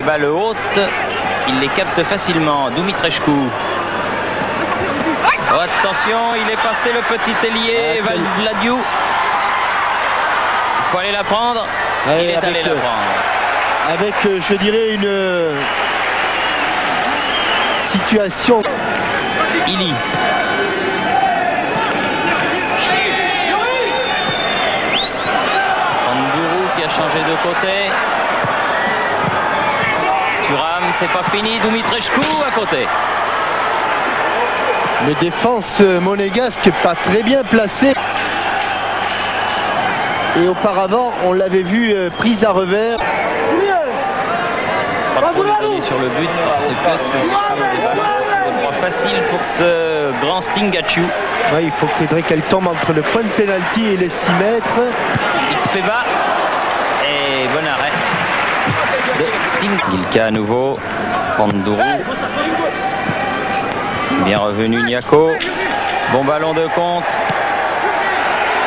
Balle haute, il les capte facilement. Dumitrescu. Oh, attention, il est passé le petit ailier Vladiou. Il faut aller la prendre. Il est allé la prendre. Avec, je dirais, une situation. Ili. Pandourou qui a changé de côté. Thuram, c'est pas fini. Dumitrescu à côté. Mais défense monégasque pas très bien placée. Et auparavant, on l'avait vu prise à revers. Pas trop lui donner sur le but parce que c'est des droits faciles pour ce grand Stingaciu. Ouais, il faudrait qu'elle tombe entre le point de pénalty et les 6 mètres. Il fait bas. Et bon arrêt. Ilka à nouveau. Pandourou. Bien revenu Niako. Bon ballon de contre.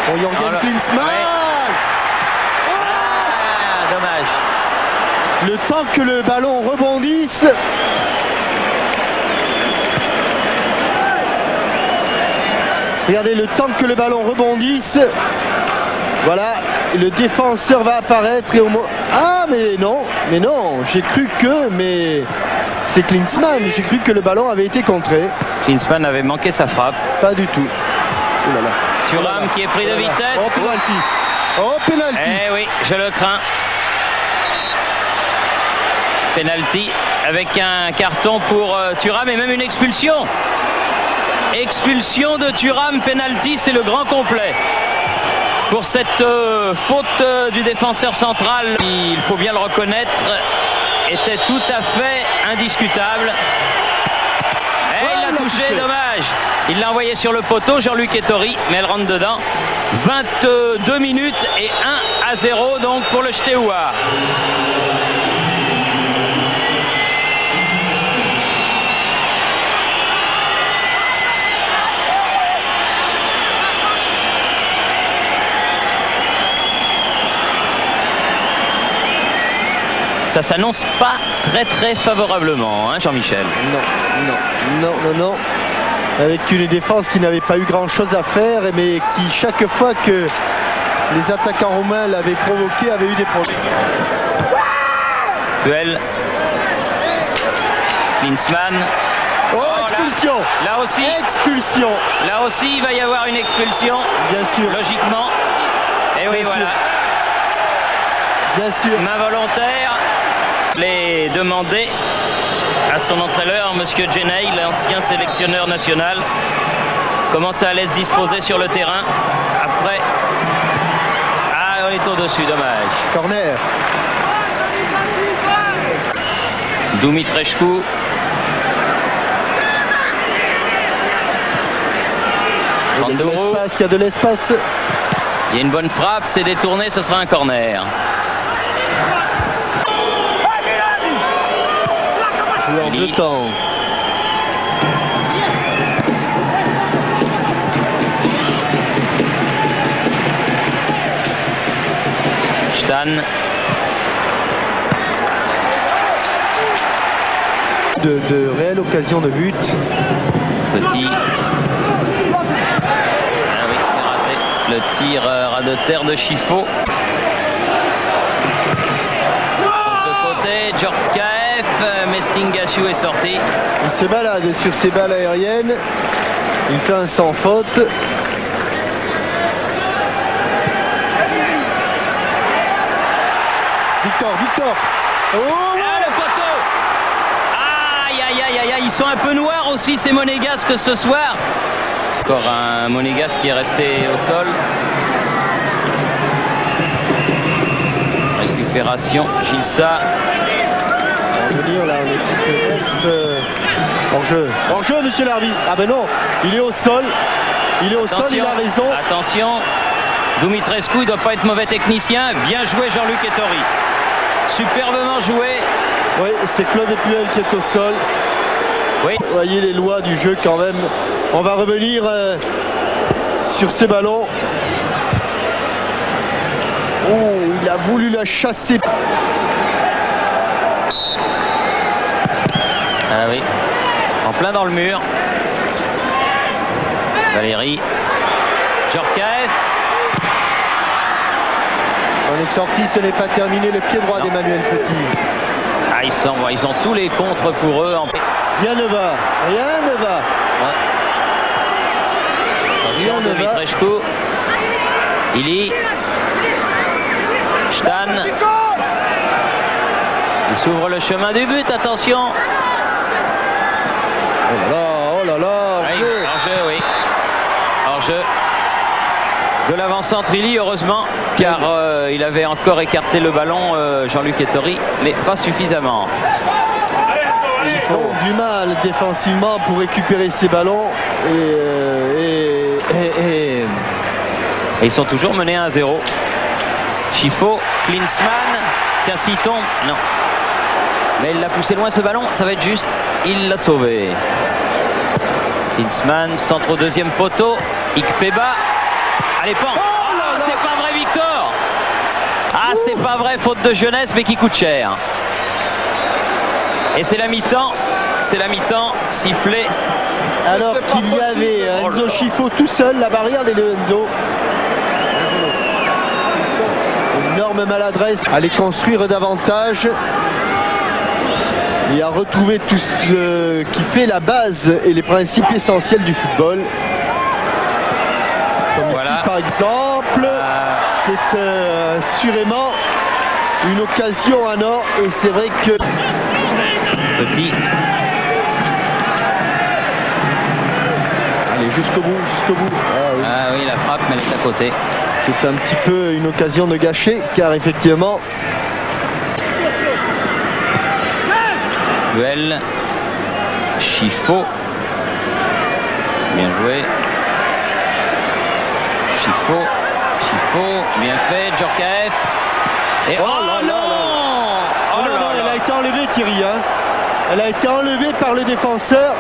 Pour Jürgen Klinsmann. Ouais. Ah, dommage. Le temps que le ballon rebondisse. Regardez, le temps que le ballon rebondisse. Voilà, le défenseur va apparaître et au moins... Ah, mais non, j'ai cru que... Mais c'est Klinsmann, j'ai cru que le ballon avait été contré. Klinsmann avait manqué sa frappe. Pas du tout. Oh là là. Thuram qui est pris de vitesse. Oh, penalty. Oh, penalty. Eh oui, je le crains. Penalty avec un carton pour Thuram et même une expulsion. Expulsion de Thuram, penalty, c'est le grand complet. Pour cette faute du défenseur central, il faut bien le reconnaître, était tout à fait indiscutable. Et il l'a touché, dommage. Il l'a envoyé sur le poteau, Jean-Luc Ettori, mais elle rentre dedans. 22 minutes et 1-0 donc pour le Steaua. Ça s'annonce pas très favorablement, hein, Jean-Michel. Non. Avec une défense qui n'avait pas eu grand chose à faire, mais qui chaque fois que les attaquants roumains l'avaient provoqué avait eu des problèmes. Puel. Klinsmann. Oh, expulsion. Là aussi. Expulsion. Là aussi, il va y avoir une expulsion. Bien sûr. Logiquement. Et oui, voilà. Bien sûr. Main volontaire. Les demander à son entraîneur, Monsieur Jenay, l'ancien sélectionneur national, comment ça allait se disposer sur le terrain. Après, on est au-dessus, dommage. Corner. Dumitrescu. Il y a de l'espace. Il y a une bonne frappe, c'est détourné, ce sera un corner. En 2 temps. Stan. De réelles occasions de but. Petit. Ah oui, c'est raté. Le tir ras de terre de Chifo. De côté, Djorkaeff, mais Stingaciu est sorti. Il se balade sur ses balles aériennes. Il fait un sans faute. Victor. Oh, ah, le poteau. Aïe, ils sont un peu noirs aussi ces monégasques ce soir. Encore un monégasque qui est resté au sol. Récupération, Gilsa. On va venir là, on est hors jeu, monsieur l'arbitre. Ah ben non, il est au sol. Il a raison. Attention, Dumitrescu, il ne doit pas être mauvais technicien. Bien joué Jean-Luc Ettori. Superbement joué. Oui, c'est Claude Puel qui est au sol. Oui. Vous voyez les lois du jeu quand même. On va revenir sur ces ballons. Oh, il a voulu la chasser. oui. En plein dans le mur. Valérie. Djorkaeff. On est sorti, ce n'est pas terminé. Le pied droit d'Emmanuel Petit. Ah, ils ont tous les contres pour eux. Rien ne va. Rien ne va. Ouais. Attention de Vitrescu. Ili. Stan. Il s'ouvre le chemin du but. Attention. Oh là là. Hors-jeu, oui. Hors-jeu. De l'avant-centre Ili, heureusement, car il avait encore écarté le ballon, Jean-Luc Ettori, mais pas suffisamment. Ils ont du mal défensivement pour récupérer ces ballons Et ils sont toujours menés 1-0. Chifo, Klinsmann, Cassiton, non. Mais il l'a poussé loin ce ballon, ça va être juste. Il l'a sauvé. Klinsmann, centre au deuxième poteau. Ikpeba. Allez, pan. Oh, c'est pas vrai, Victor. Ah, c'est pas vrai, faute de jeunesse, mais qui coûte cher. Et c'est la mi-temps. C'est la mi-temps, sifflé. Alors qu'il y avait Enzo Chifo tout seul, la barrière des Enzo. Énorme maladresse, aller construire davantage et à retrouver tout ce qui fait la base et les principes essentiels du football. Comme ici par exemple, qui est assurément une occasion en or, et c'est vrai que Petit. Allez, jusqu'au bout, jusqu'au bout. Ah oui, la frappe, mais elle est à côté. C'est un petit peu une occasion de gâcher, car effectivement... Duel. Chifo. Bien joué. Chifo. Bien fait. Djorkaeff. Et non, elle a été enlevée, Thierry. Hein. Elle a été enlevée par le défenseur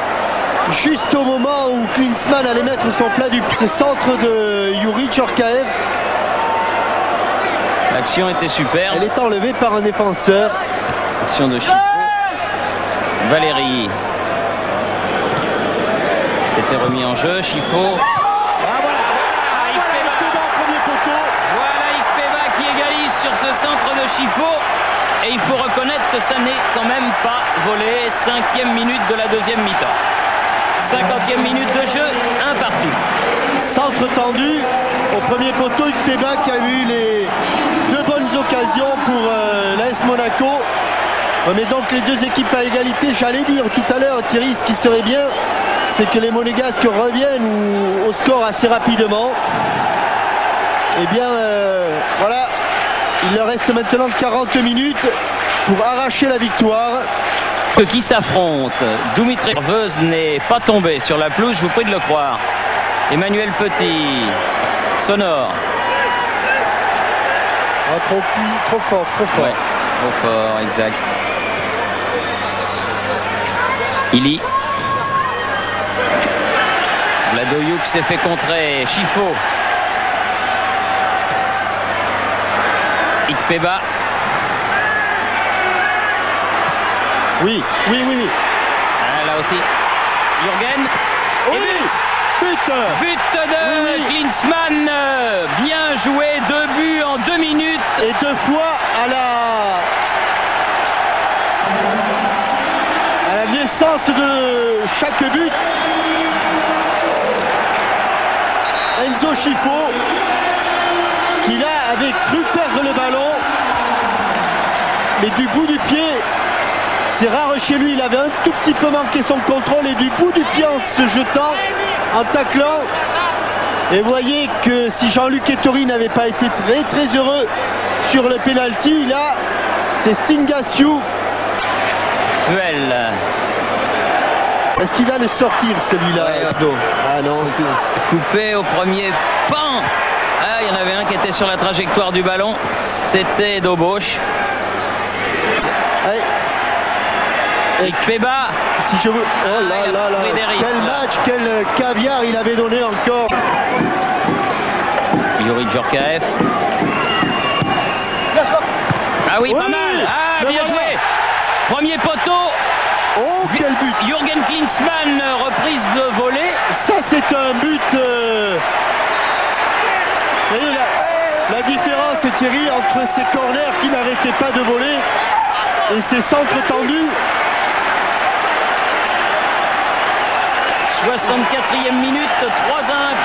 juste au moment où Klinsmann allait mettre son plat du centre de Yuri Djorkaeff. L'action était superbe. Elle est enlevée par un défenseur. Action de Chifo. Valérie. C'était remis en jeu. Chifo. Voilà Ikpeba qui égalise sur ce centre de Chifo. Et il faut reconnaître que ça n'est quand même pas volé. 5e minute de la deuxième mi-temps. 50e minute de jeu, un partout. Centre tendu au premier poteau, Ikpeba qui a eu les deux bonnes occasions pour l'AS Monaco. On met donc les deux équipes à égalité. J'allais dire tout à l'heure, Thierry, ce qui serait bien, c'est que les Monégasques reviennent au score assez rapidement. Eh bien, voilà, il leur reste maintenant 40 minutes pour arracher la victoire. Ceux qui s'affrontent, Dimitri Nerveuse n'est pas tombé sur la pelouse, je vous prie de le croire. Emmanuel Petit, sonore. Ah, trop fort. Ouais, trop fort, exact. Ili. Vladoyouk s'est fait contrer. Chifo. Ikpeba. Oui. Ah, là aussi. Jürgen. Oui. But de Klinsmann. Bien joué. 2 buts en 2 minutes. Et 2 fois à la naissance de chaque but. Enzo Chifo qui là avait cru perdre le ballon, mais du bout du pied, c'est rare chez lui, il avait un tout petit peu manqué son contrôle, et du bout du pied en se jetant, en taclant. Et vous voyez que si Jean-Luc Ettori n'avait pas été très heureux sur le penalty, là c'est Stingaciu. Duel. Est-ce qu'il va le sortir celui-là, Enzo? Ah non, coupé au premier pan. Ah, il y en avait un qui était sur la trajectoire du ballon. C'était Dobosch. Ouais. Ikpeba. Si je veux... Oh là là là. Quel match, quel caviar il avait donné encore. Yuri Djorkaeff. Ah oui, pas mal. Ah, bien joué. Premier poteau. Oh, quel but! Jürgen Klinsmann, reprise de volée. Ça, c'est un but. Vous voyez la différence, Thierry, entre ces corners qui n'arrêtaient pas de voler et ces centres tendus. 64e minute, 3-1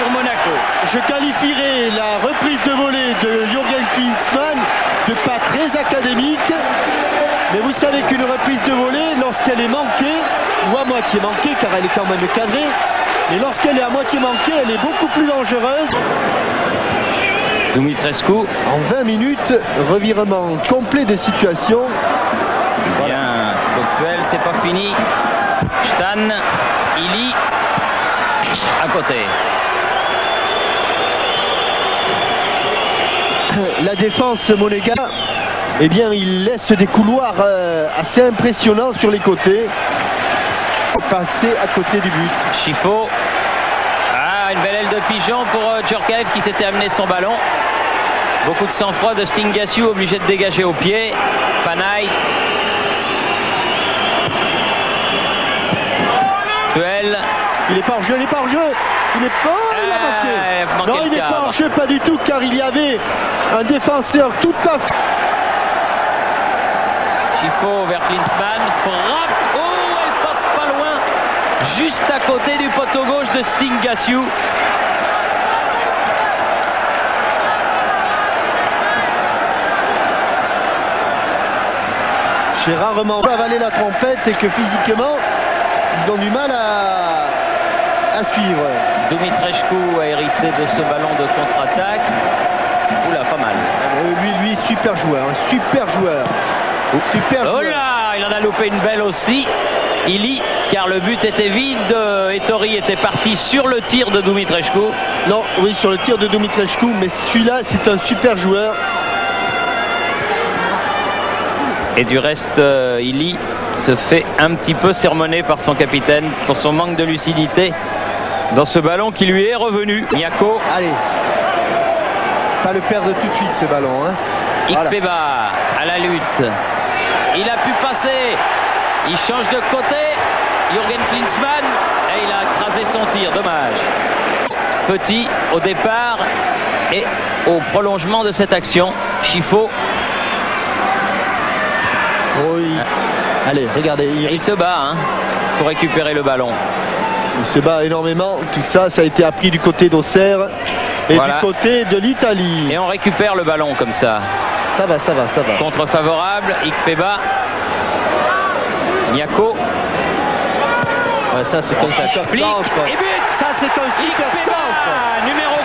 pour Monaco. Je qualifierais la reprise de volée de Jürgen Klinsmann de pas très académique. Mais vous savez qu'une reprise de volée, lorsqu'elle est manquée, ou à moitié manquée, car elle est quand même cadrée, et lorsqu'elle est à moitié manquée, elle est beaucoup plus dangereuse. Dumitrescu. En 20 minutes, revirement complet de situation. Voilà. Bien, Coquel, c'est pas fini. Stan, Ili, à côté. La défense monégasque, eh bien, il laisse des couloirs assez impressionnants sur les côtés. Passer à côté du but. Chifo. Ah, une belle aile de pigeon pour Djorkaeff qui s'était amené son ballon. Beaucoup de sang-froid de Stingaciu, obligé de dégager au pied. Panay. Puel. Il n'est pas en jeu, il n'est pas en jeu. Il est pas. Il a manqué. Non, il n'est pas en jeu, pas du tout, car il y avait un défenseur tout à fait. Chifo vers Klinsmann. Frappe. Oh, elle passe pas loin. Juste à côté du poteau gauche de Stingaciu. J'ai rarement avalé la trompette et que physiquement, ils ont du mal à suivre. Dumitrescu a hérité de ce ballon de contre-attaque. Oula, pas mal. Lui, super joueur, super joueur. Super joueur. Oh là, il en a loupé une belle aussi. Ili, car le but était vide. Ettori était parti sur le tir de Dumitrescu. Non, oui, sur le tir de Dumitrescu, mais celui-là, c'est un super joueur. Et du reste, Ili se fait un petit peu sermonner par son capitaine pour son manque de lucidité dans ce ballon qui lui est revenu. Niako. Allez, pas le perdre tout de suite ce ballon. Hein. Ikpeba à la lutte. Il a pu passer. Il change de côté. Jürgen Klinsmann. Et il a écrasé son tir. Dommage. Petit au départ et au prolongement de cette action. Chifo. Oui. Allez, regardez. Il se bat hein, pour récupérer le ballon. Il se bat énormément. Tout ça, ça a été appris du côté d'Auxerre et voilà. Du côté de l'Italie. Et on récupère le ballon comme ça. Ça va, ça va, ça va. Contre favorable, Ikpeba. Niako. Ouais, ça, c'est un super centre. Et but. Ça, c'est un super Ikpeba, centre. Numéro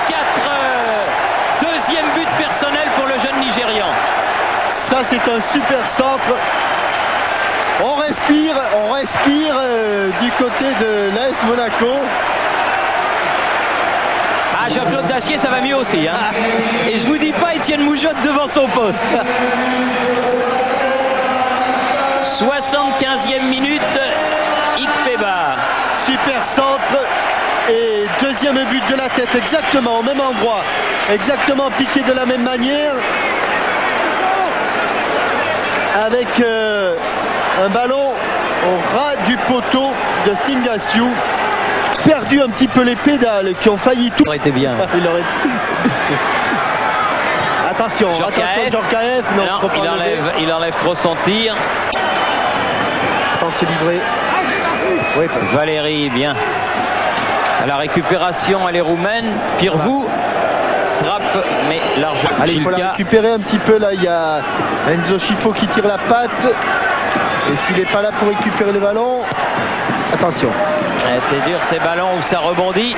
4. Deuxième but personnel pour le jeune Nigérian. Ça, c'est un super centre. On respire du côté de l'AS Monaco. Ah, Jean-Claude Dacier, ça va mieux aussi. Hein. Et je vous dis pas Étienne Moujotte devant son poste. 75e minute, Ikpeba. Super centre. Et deuxième but de la tête, exactement au même endroit. Exactement piqué de la même manière. Avec un ballon au ras du poteau de Stingaciu. Perdu un petit peu les pédales qui ont failli tout. Il aurait été bien. Attention, attention Djorkaeff. Non, il enlève trop son tir. Sans se livrer. Oui, Valérie, bien. À la récupération, elle est roumaine. Pirvou. Frappe, mais large. Allez, il faut la récupérer un petit peu là. Il y a Enzo Chifo qui tire la patte. Et s'il n'est pas là pour récupérer le ballon, attention. C'est dur ces ballons où ça rebondit.